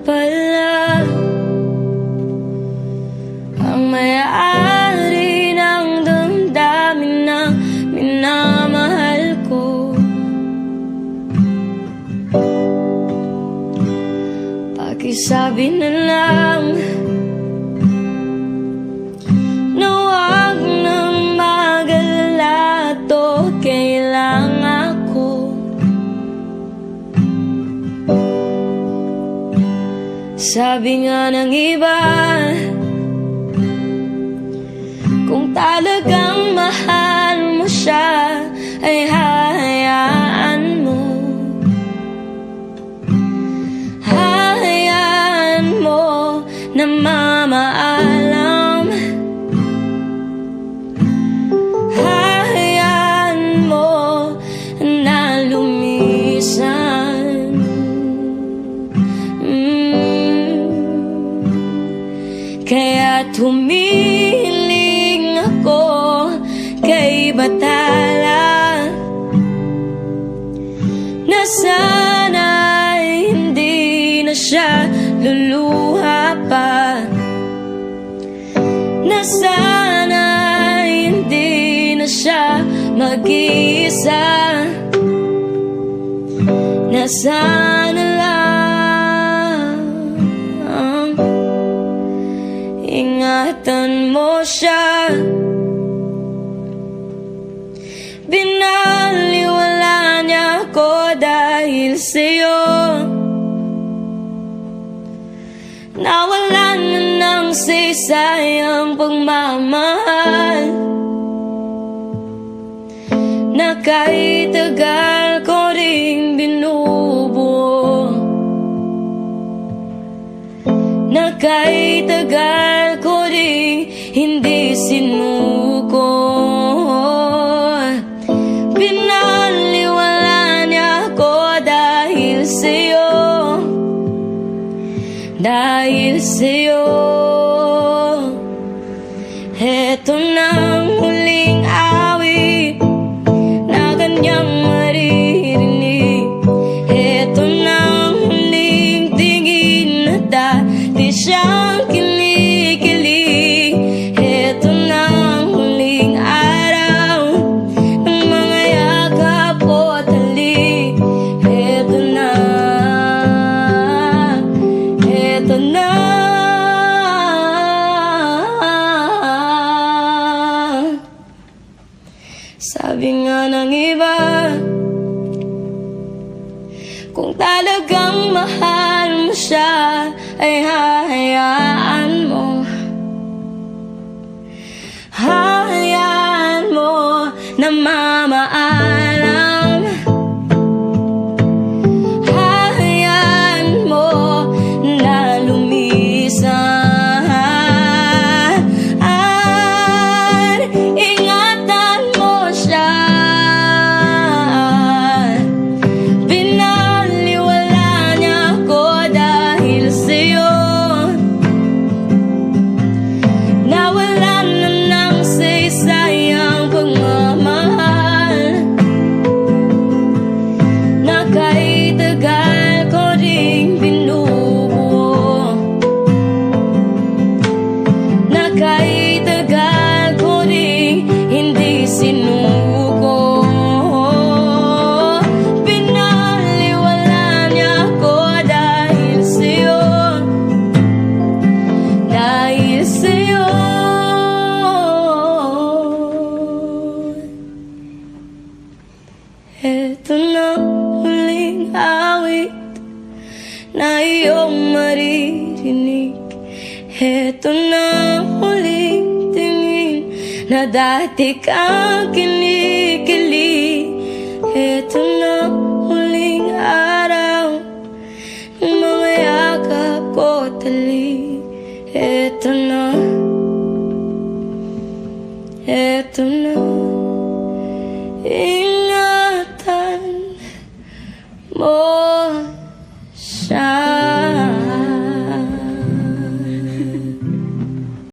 pala ang may-ari ng damdamin na minamahal ko. Pakisabi na lang na huwag nang mag-alala, okay lang ako. Sabi nga ng iba, kung talagang mahal mo siya, ay hahayaan mo. Hahayaan mo na mamaalam. Hahayaan mo na lumisan. Kaya't humiling ako kay Bathala na sana'y hindi na siya luluha pa, na sana'y hindi na siya mag-iisa, na sana lang ingatan mo siya. Binaliwala niya ako dahil sa'yo. Nawalan na ng saysayang pagmamahal na kahit tagal ko ring binubuo, na kahit tagal ko ring hindi sinuko. Pinaliwala niya ako dahil sa'yo, dahil sa'yo. Heto nang huling awit na kanyang maririnig. Heto nang huling tingin na dati siyang kinikilig. Heto nang huling araw ng mga yakap o talik. Heto na, heto na. Sabi nga ng iba, kung talagang mahal mo siya, ay hahayaan mo. Hahayaan mo na mamaalam. Hahayaan mo na lumisan. Ingatan mo siya. Binaliwala niya ako dahil sa'yo. Nawalan na ng saysayang pagmamahal na kahit tagal ko ring binubuo, na kahit tagal ko ring hindi sinuko. Pinaliwala niya ako dahil sa'yo, dahil sa'yo. Heto na huling awit na iyong maririnig. Heto na huling tingin na dati kang kinikilig. Heto na huling araw ng mga yakap ko talik. Heto na, heto na.